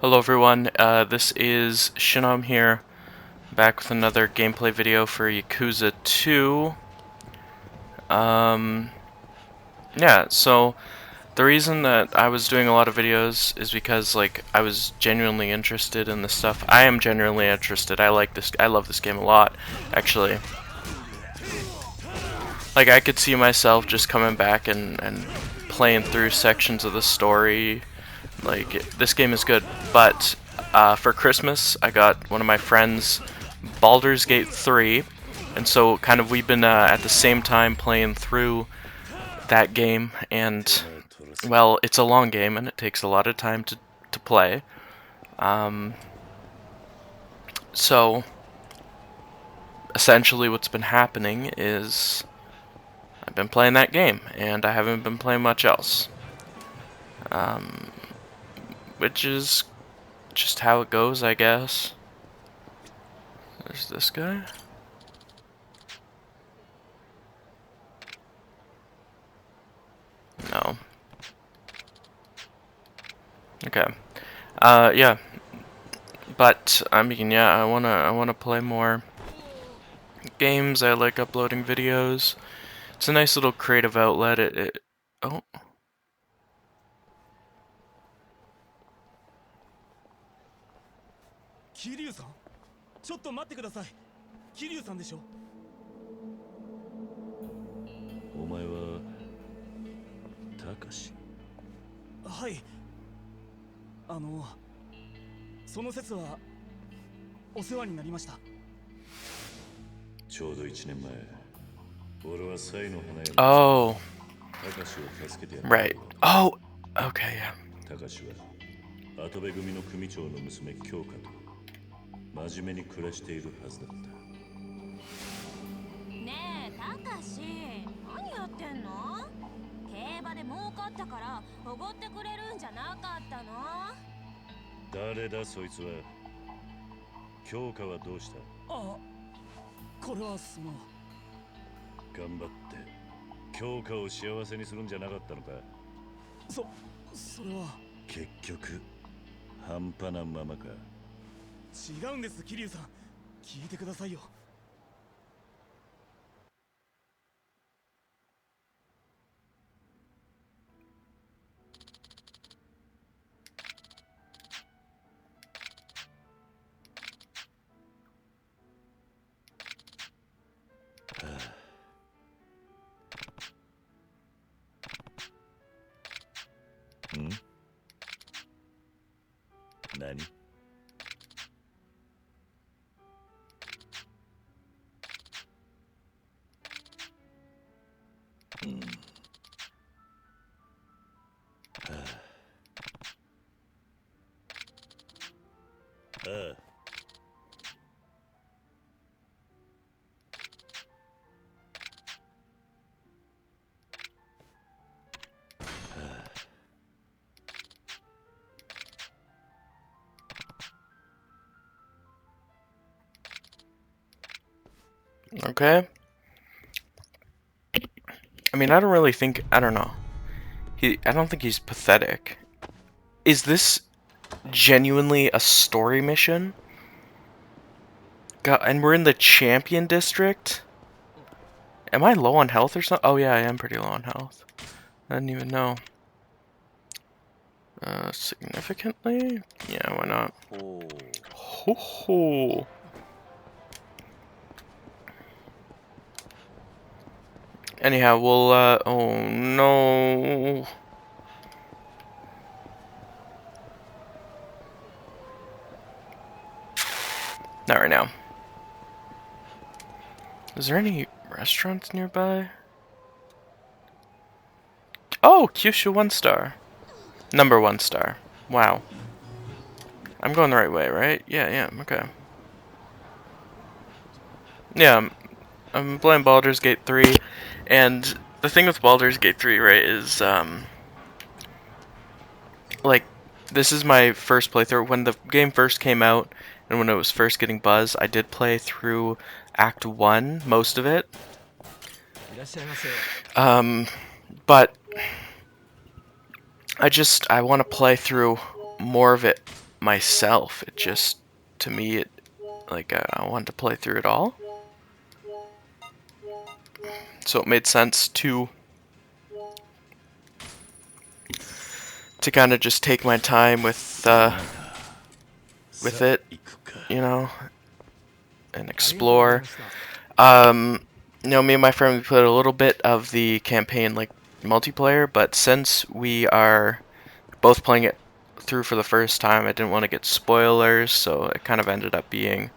Hello everyone, this is Shinom here, back with another gameplay video for Yakuza 2. Yeah, so the reason that I was doing a lot of videos is because, like, I was genuinely interested in this stuff. I am genuinely interested. I love this game a lot, actually. Like, I could see myself just coming back and playing through sections of the story. Like, this game is good, but for Christmas, I got one of my friends Baldur's Gate 3, and so kind of we've been at the same time playing through that game, and, well, it's a long game, and it takes a lot of time to play. So, essentially what's been happening is I've been playing that game, and I haven't been playing much else. Which is just how it goes, I guess. There's this guy. No. Okay. Yeah. But I mean, yeah, I wanna play more games. I like uploading videos. It's a nice little creative outlet. Oh. Kiryu-san? ちょっと待ってください。桐生さんでしょ。お前は高志。はい。その説はお世話になりました。ちょうど1年前、俺はサイの花屋に Oh. 高志を助けてやった。 Right. Oh. Okay. Yeah. 高志は跡部組の組長の娘京香と真面目に暮らしているはずだった。ねえ、高志、何やってんの？競馬で儲かったからおごってくれるんじゃなかったの？誰だそいつは。京香はどうした？あ、これは頑張って京香を幸せにするんじゃなかったのか。それは結局半端なままか。違うんです、桐生さん。聞いてくださいよ。ん？何？Okay. I mean, I don't really think. I don't know. I don't think he's pathetic. Is this genuinely a story mission? God, and we're in the champion district? Am I low on health or something? Oh yeah, I am pretty low on health. I didn't even know. Significantly? Yeah, why not? Ho ho. Anyhow, we'll, oh no. Not right now. Is there any restaurants nearby? Oh, Kyushu 1-star. Number 1-star. Wow. I'm going the right way, right? Yeah, okay. Yeah, I'm playing Baldur's Gate 3, and the thing with Baldur's Gate 3, right, is, like, this is my first playthrough. When the game first came out, and when it was first getting buzz, I did play through Act 1, most of it. But I want to play through more of it myself. It just, to me, it like I wanted to play through it all, so it made sense to kind of just take my time with it, you know, and explore. You know, me and my friend, we played a little bit of the campaign, like multiplayer, but since we are both playing it through for the first time, I didn't want to get spoilers, so it kind of ended up being,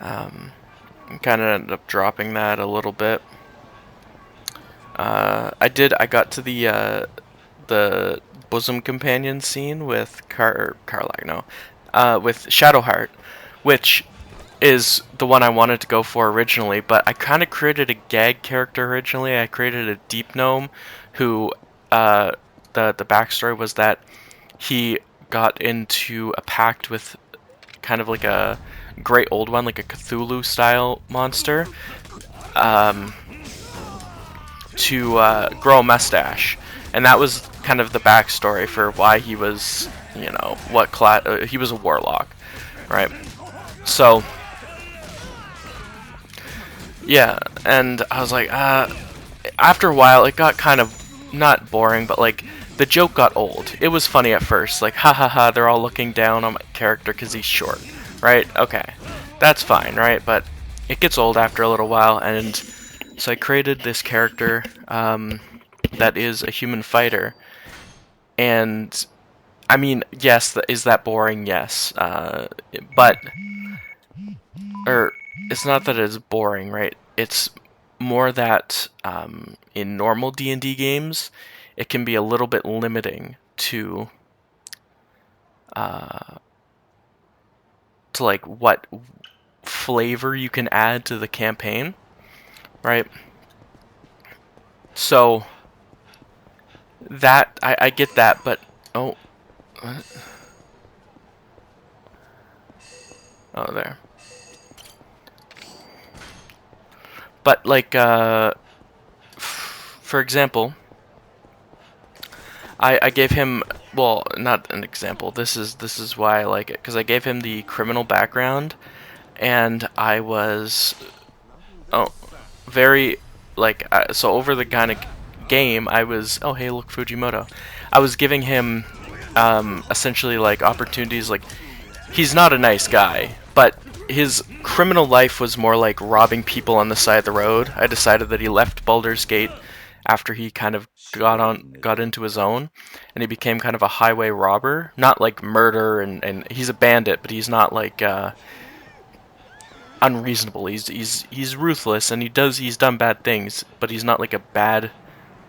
kind of ended up dropping that a little bit. I got to the bosom companion scene with Carlac, no, with Shadowheart, which is the one I wanted to go for originally, but I kind of created a gag character originally. I created a deep gnome who, the backstory was that he got into a pact with kind of like a great old one, like a Cthulhu style monster, to grow a mustache, and that was kind of the backstory for why he was, you know, what class he was, a warlock, right? So yeah, and I was like, after a while, it got kind of not boring, but like the joke got old. It was funny at first, like ha ha ha, they're all looking down on my character because he's short, right? Okay, that's fine, right? But it gets old after a little while, and so I created this character that is a human fighter, and I mean, yes, is that boring? Yes, but or it's not that it's boring, right? It's more that in normal D&D games, it can be a little bit limiting to like what flavor you can add to the campaign, right? So that I get that, but oh, what? Oh, there. But like, for example, I gave him, well, not an example. This is why I like it, because I gave him the criminal background, and I was, oh, very like, so over the kind of game, I was, oh hey, look, Fujimoto. I was giving him essentially like opportunities. Like, he's not a nice guy, but his criminal life was more like robbing people on the side of the road. I decided that he left Baldur's Gate after he kind of got into his own, and he became kind of a highway robber. Not like murder, and he's a bandit, but he's not like unreasonable. He's ruthless, and he's done bad things, but he's not like a bad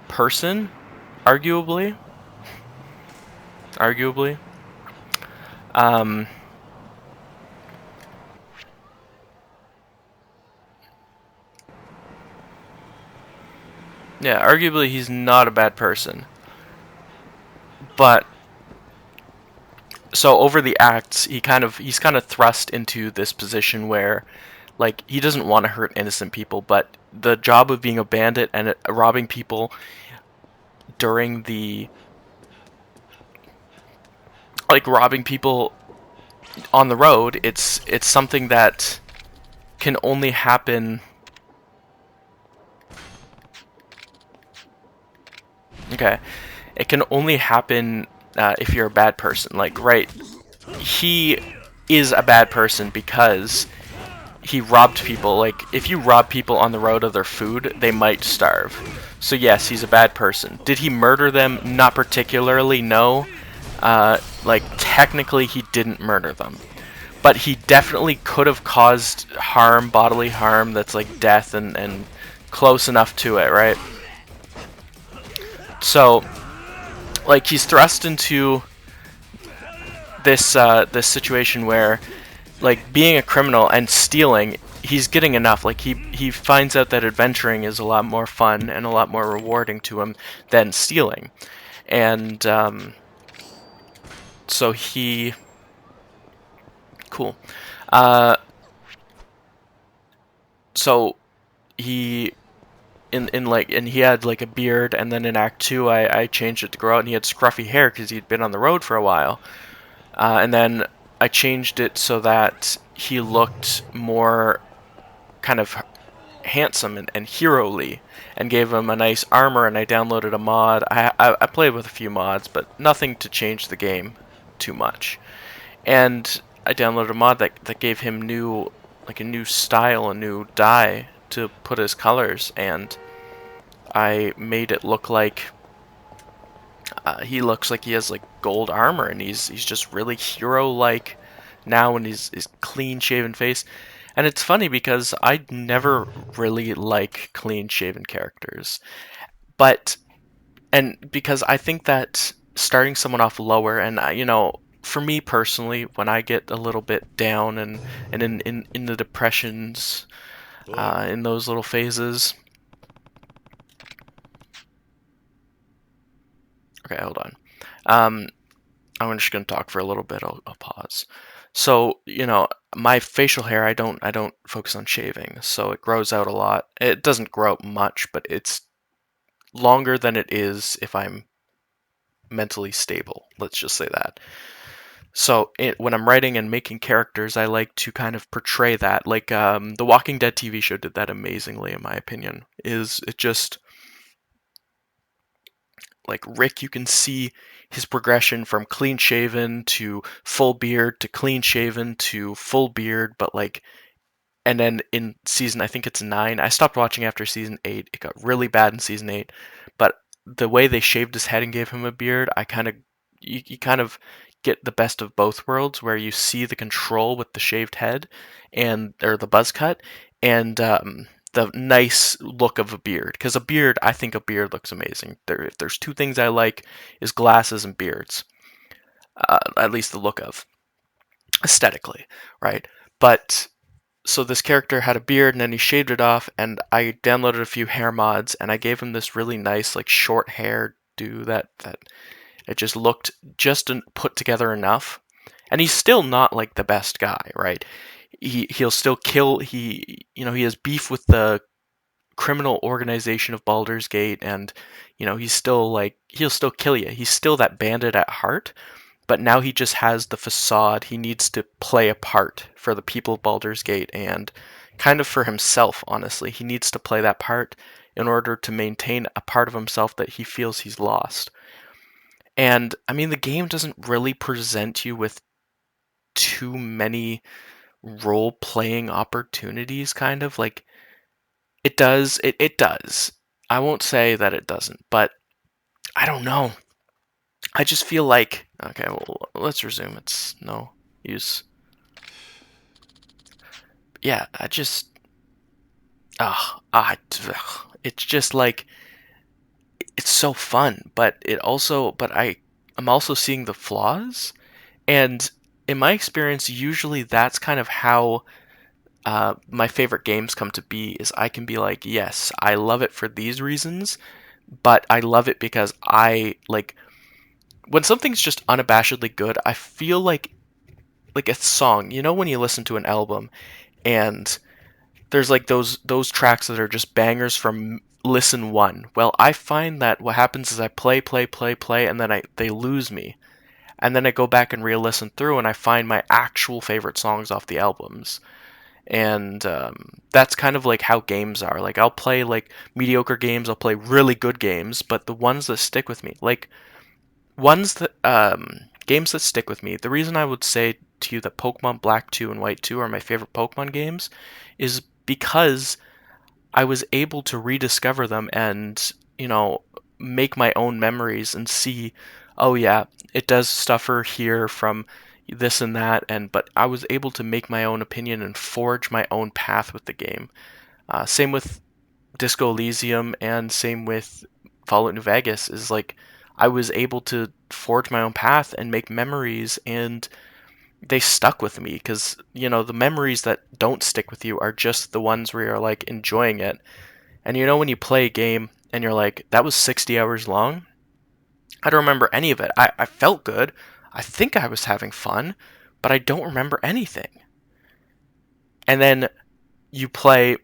person, arguably. Arguably. Um, yeah, arguably he's not a bad person. But so over the acts, he's kind of thrust into this position where, like, he doesn't want to hurt innocent people, but the job of being a bandit and robbing people during the, like, robbing people on the road, it's something that can only happen. Okay, it can only happen if you're a bad person. Like, right, he is a bad person because he robbed people. Like, if you rob people on the road of their food, they might starve. So yes, he's a bad person. Did he murder them? Not particularly, no. Like, technically he didn't murder them. But he definitely could have caused harm, bodily harm, that's like death and close enough to it, right? So, like, he's thrust into this this situation where, like, being a criminal and stealing, he's getting enough. Like, he finds out that adventuring is a lot more fun and a lot more rewarding to him than stealing, and so he, cool. So he and he had like a beard, and then in Act 2 I changed it to grow out, and he had scruffy hair because he'd been on the road for a while, and then I changed it so that he looked more kind of handsome and hero-ly, and gave him a nice armor, and I downloaded a mod. I played with a few mods, but nothing to change the game too much. And I downloaded a mod that gave him a new style, a new dye to put his colors, and I made it look like he looks like he has like gold armor, and he's just really hero-like now, and his clean-shaven face. And it's funny because I never really like clean-shaven characters, but because I think that starting someone off lower, and for me personally, when I get a little bit down and in the depressions, in those little phases. Okay, hold on. I'm just gonna talk for a little bit. I'll pause. So, my facial hair, I don't focus on shaving, so it grows out a lot. It doesn't grow out much, but it's longer than it is if I'm mentally stable. Let's just say that. So when I'm writing and making characters, I like to kind of portray that. Like the Walking Dead TV show did that amazingly, in my opinion. Is it just like Rick? You can see his progression from clean shaven to full beard to clean shaven to full beard, but like, and then in season, I think it's 9. I stopped watching after season 8. It got really bad in season 8, but the way they shaved his head and gave him a beard, I kind of you kind of get the best of both worlds, where you see the control with the shaved head and or the buzz cut, and the nice look of a beard. Because I think a beard looks amazing. If there's two things I like, is glasses and beards. At least the look of aesthetically, right? But so this character had a beard, and then he shaved it off, and I downloaded a few hair mods, and I gave him this really nice like short hair do that it just looked just put together enough. And he's still not like the best guy, right? He'll still kill. He has beef with the criminal organization of Baldur's Gate, and he's still like, he'll still kill you. He's still that bandit at heart, but now he just has the facade. He needs to play a part for the people of Baldur's Gate, and kind of for himself, honestly. He needs to play that part in order to maintain a part of himself that he feels he's lost. And I mean, the game doesn't really present you with too many role playing opportunities, kind of like it does. I won't say that it doesn't, but I don't know. I just feel like, okay, well, let's resume. It's no use. Yeah, I just it's just like, it's so fun, but I'm also seeing the flaws, and in my experience, usually that's kind of how my favorite games come to be. Is I can be like, yes, I love it for these reasons, but I love it because I like when something's just unabashedly good. I feel like a song. When you listen to an album and there's like those tracks that are just bangers from listen one. Well, I find that what happens is I play, and then they lose me. And then I go back and re-listen through, and I find my actual favorite songs off the albums. And that's kind of like how games are. Like, I'll play like mediocre games, I'll play really good games, but the ones that stick with me, like ones that games that stick with me. The reason I would say to you that Pokemon Black 2 and White 2 are my favorite Pokemon games is because I was able to rediscover them and, make my own memories and see, oh yeah, it does suffer here from this and that, but I was able to make my own opinion and forge my own path with the game. Same with Disco Elysium, and same with Fallout New Vegas, is like I was able to forge my own path and make memories, and they stuck with me because the memories that don't stick with you are just the ones where you're like enjoying it. And when you play a game and you're like, that was 60 hours long, I don't remember any of it. I felt good, I think I was having fun, but I don't remember anything. And then you play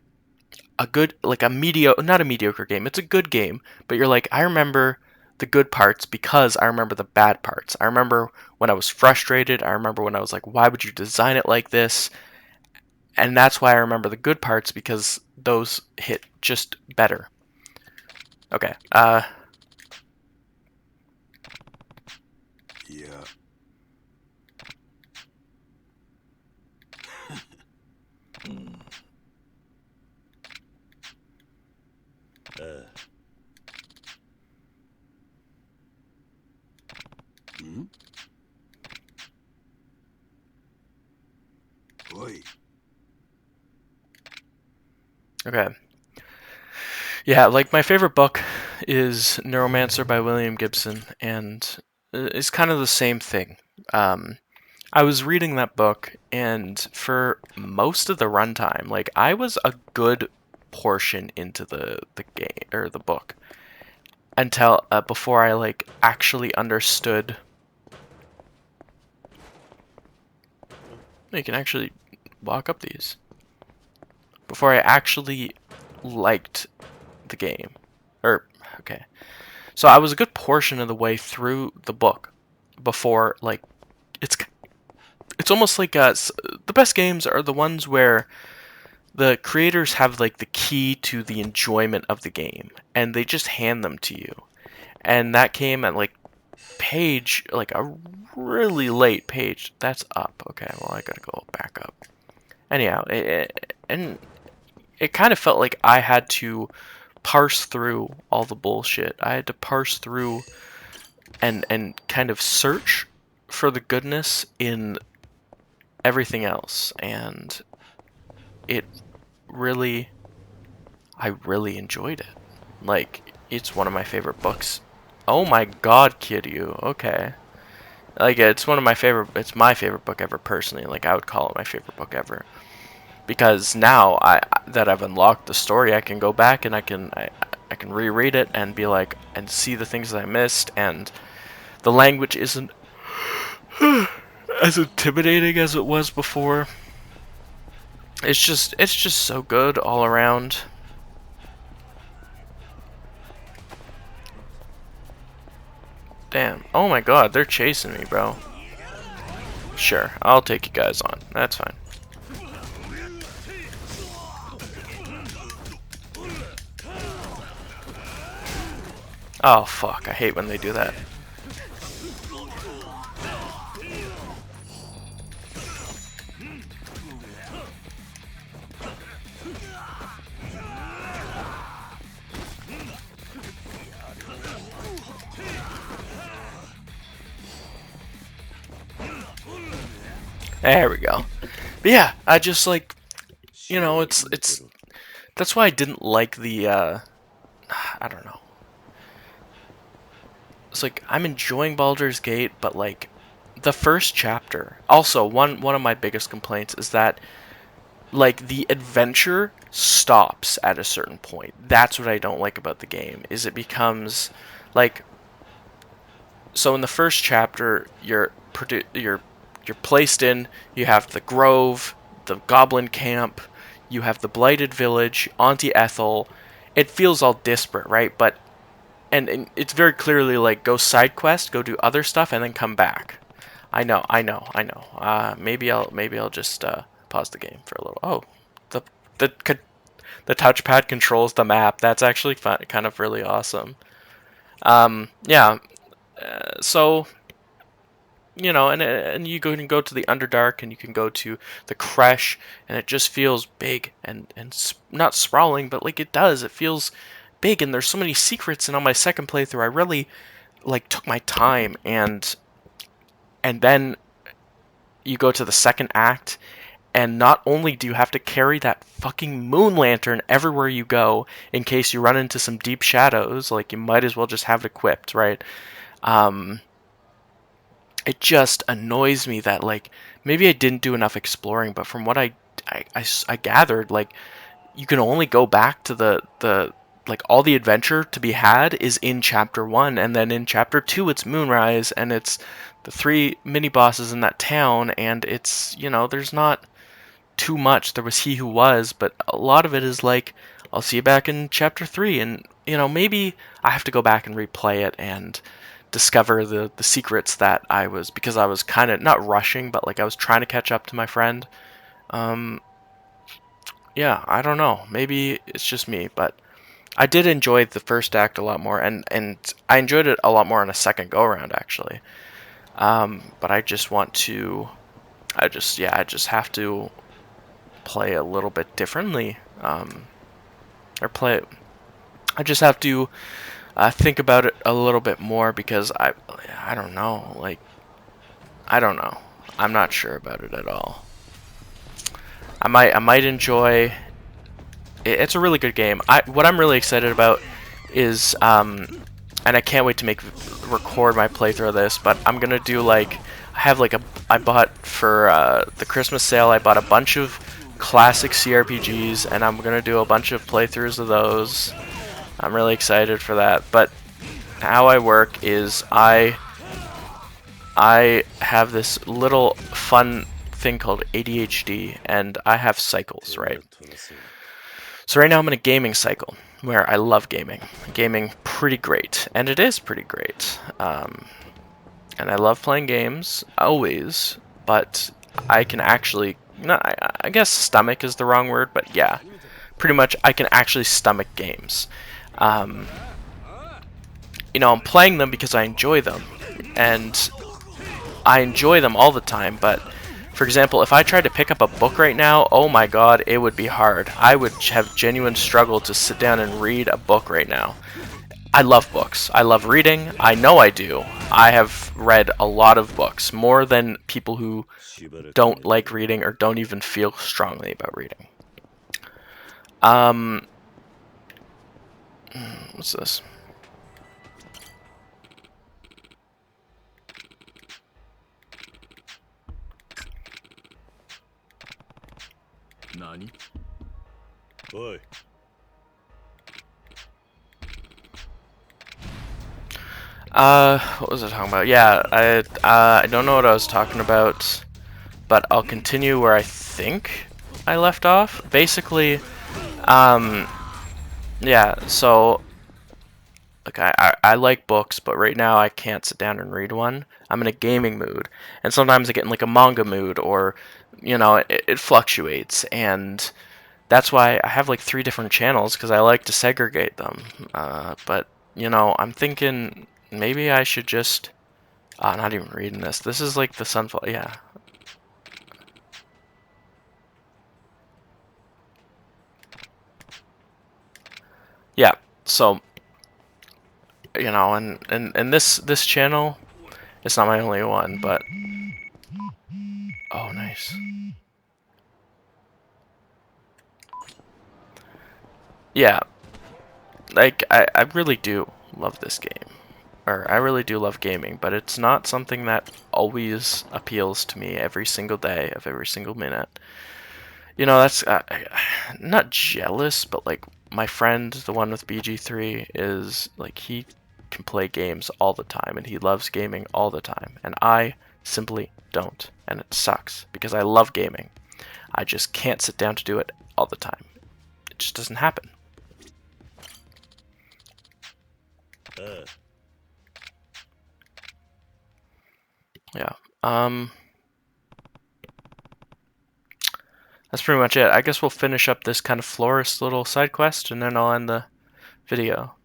a good, like a mediocre, not a mediocre game, it's a good game, but you're like, I remember the good parts because I remember the bad parts. I remember when I was frustrated. I remember when I was like, why would you design it like this? And that's why I remember the good parts, because those hit just better. Okay. Yeah. Hmm? Oi. Okay. Yeah, like my favorite book is Neuromancer by William Gibson, and it's kind of the same thing. I was reading that book, and for most of the runtime, like I was a good portion into the game or the book until before I like actually understood. You can actually walk up these before I actually liked the game. Or okay, so I was a good portion of the way through the book before like it's it's almost like the best games are the ones where the creators have like the key to the enjoyment of the game and they just hand them to you. And that came at like page, like a really late page. That's up. Okay, well I gotta go back up. Anyhow, and it kind of felt like I had to parse through all the bullshit. I had to parse through and kind of search for the goodness in everything else, and it really, I really enjoyed it. Like, it's one of my favorite books. Oh my god, Kiryu. Okay. Like, it's one of my favorite, it's my favorite book ever personally. Like, I would call it my favorite book ever. Because now that I've unlocked the story, I can go back and I can reread it and be like, and see the things that I missed, and the language isn't as intimidating as it was before. It's just so good all around. Damn. Oh my god, they're chasing me, bro. Sure, I'll take you guys on. That's fine. Oh fuck, I hate when they do that. There we go. But yeah, I just like, you know, it's that's why I didn't like the I don't know. It's like I'm enjoying Baldur's Gate, but like the first chapter. Also, one of my biggest complaints is that like the adventure stops at a certain point. That's what I don't like about the game. Is it becomes like, so in the first chapter you're placed in, you have the Grove, the Goblin Camp, you have the Blighted Village, Auntie Ethel. It feels all disparate, right? But and it's very clearly like go side quest, go do other stuff, and then come back. I know. Maybe I'll just pause the game for a little. Oh, the the the touchpad controls the map. That's actually fun, kind of really awesome. Yeah. So you know, and you can go to the Underdark, and you can go to the Creche, and it just feels big and not sprawling, but like it does. It feels big, and there's so many secrets. And on my second playthrough, I really like took my time, and then you go to the second act, and not only do you have to carry that fucking moon lantern everywhere you go in case you run into some deep shadows, like you might as well just have it equipped, right? Um, it just annoys me that like maybe I didn't do enough exploring, but from what I gathered, like you can only go back to the like all the adventure to be had is in chapter 1, and then in chapter 2 it's Moonrise, and it's the 3 mini bosses in that town, and it's, you know, there's not too much. There was He Who Was, but a lot of it is like, I'll see you back in chapter 3, and maybe I have to go back and replay it and discover the secrets that because I was kind of not rushing, but like I was trying to catch up to my friend. Yeah, I don't know. Maybe it's just me, but I did enjoy the first act a lot more, and I enjoyed it a lot more on a second go around actually. But I just want to, I just have to play a little bit differently, or play it. I just have to think about it a little bit more because I don't know, like I don't know. I'm not sure about it at all. I might enjoy. It's a really good game. What I'm really excited about is and I can't wait to record my playthrough of this. But I'm gonna do like I bought for the Christmas sale. I bought a bunch of classic CRPGs, and I'm gonna do a bunch of playthroughs of those. I'm really excited for that. But how I work is I have this little fun thing called ADHD, and I have cycles, right? So right now I'm in a gaming cycle where I love gaming pretty great, and it is pretty great. And I love playing games always, but I can actually, no, I guess stomach is the wrong word, but yeah, pretty much I can actually stomach games. Um, I'm playing them because I enjoy them, and I enjoy them all the time, but for example, if I tried to pick up a book right now, oh my god, it would be hard. I would have genuine struggle to sit down and read a book right now. I love books. I love reading. I know I do. I have read a lot of books, more than people who don't like reading or don't even feel strongly about reading. What's this? Nani? Oi. What was I talking about? Yeah, I don't know what I was talking about, but I'll continue where I think I left off. Basically, yeah, so like I like books, but right now I can't sit down and read one. I'm in a gaming mood, and sometimes I get in like a manga mood, or it fluctuates, and that's why I have like 3 different channels because I like to segregate them. But I'm thinking maybe I should just. Not even reading this. This is like the sunflower. Yeah. Yeah. So and this channel, it's not my only one, but oh nice. Yeah. Like I really do love this game. Or I really do love gaming, but it's not something that always appeals to me every single day of every single minute. That's not jealous, but like my friend, the one with BG3, is like he can play games all the time and he loves gaming all the time, and I simply don't, and it sucks because I love gaming. I just can't sit down to do it all the time. It just doesn't happen. Yeah. That's pretty much it. I guess we'll finish up this kind of florist little side quest, and then I'll end the video.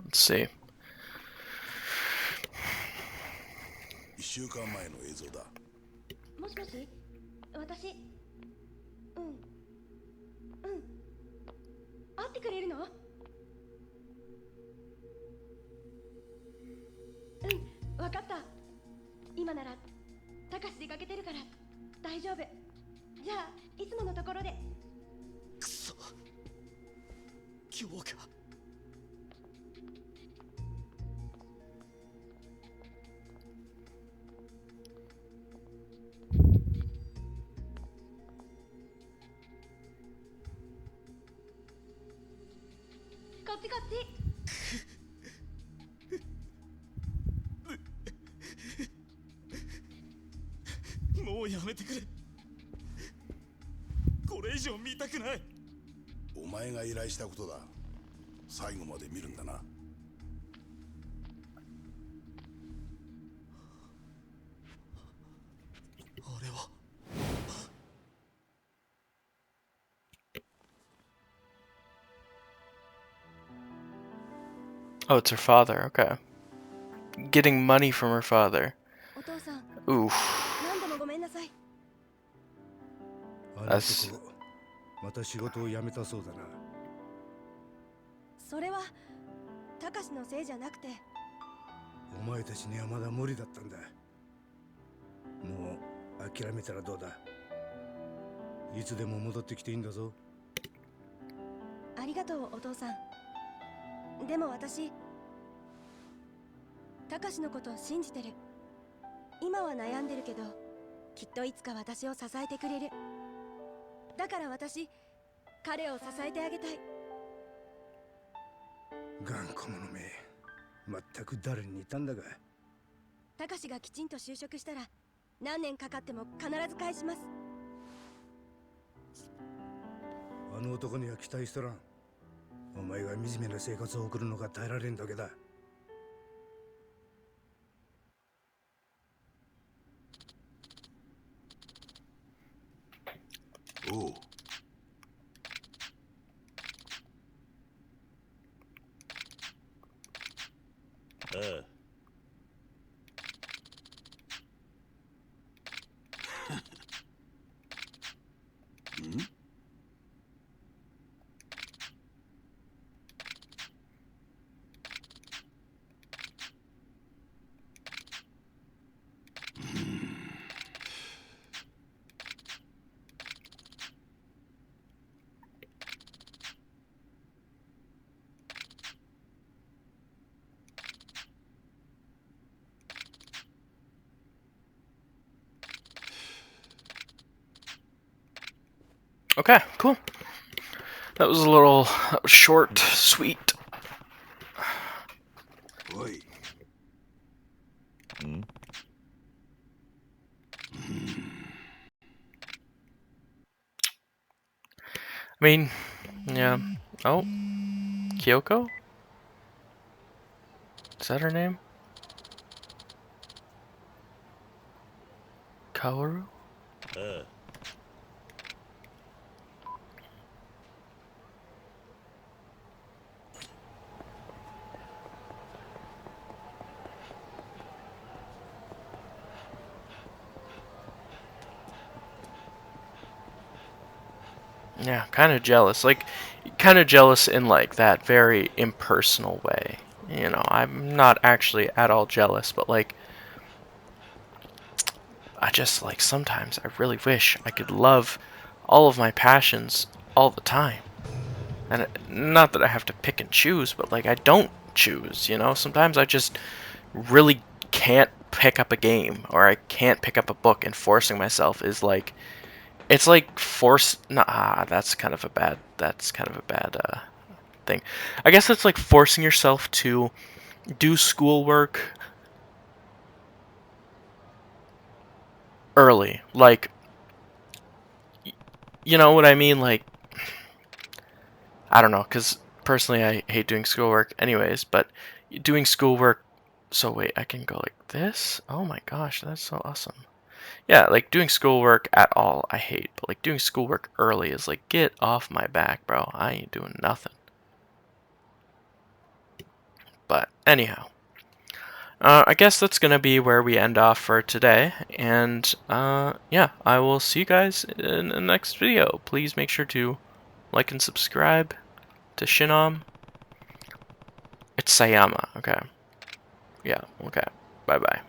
Let's see. 1週間前の映像だ。もしもし、私、会ってくれるの？わかった。今なら、たかし出かけてるから、大丈夫。じゃあ、いつものところで。くそ。今日か。こっちこっち。もうやめてくれ。これ以上見たくない。お前が依頼したことだ。最後まで見るんだな。俺は Oh, it's her father. Okay. Getting money from her father. お父さん、 Oof. 何度もごめんなさい。あの男また仕事を辞めたそうだな。それはたかしのせいじゃなくて、お前たちにはまだ無理だったんだ。もう諦めたらどうだ。いつでも戻ってきていいんだぞ。ありがとうお父さん。でも私、たかしのことを信じてる。今は悩んでるけど、きっといつか私を支えてくれる。だから私、彼を支えてあげたい。頑固者め、全く誰に似たんだが。たかしがきちんと就職したら、何年かかっても必ず返します。あの男には期待しとらん。お前が惨めな生活を送るのが耐えられんだけだ。おう。ああ。ん？Okay, cool. That was a little short, sweet. おい。ん？ I mean, yeah. Oh, Kyoko? Is that her name? Kaoru? ああ。Yeah, kind of jealous. Like, kind of jealous in, like, that very impersonal way. You know, I'm not actually at all jealous, but, like, I just, like, sometimes I really wish I could love all of my passions all the time. And not that I have to pick and choose, but, like, I don't choose, you know? Sometimes I just really can't pick up a game, or I can't pick up a book, and forcing myself is, like, it's like that's kind of a bad thing. I guess it's like forcing yourself to do schoolwork early. Like, you know what I mean? Like, I don't know, because personally I hate doing schoolwork anyways, but doing schoolwork, so wait, I can go like this? Oh my gosh, that's so awesome. Yeah, like doing schoolwork at all, I hate, but like doing schoolwork early is like, get off my back, bro. I ain't doing nothing. But anyhow, I guess that's gonna be where we end off for today, and yeah, I will see you guys in the next video. Please make sure to like and subscribe to Shinom. It's Sayama, okay. Yeah, okay. Bye-bye.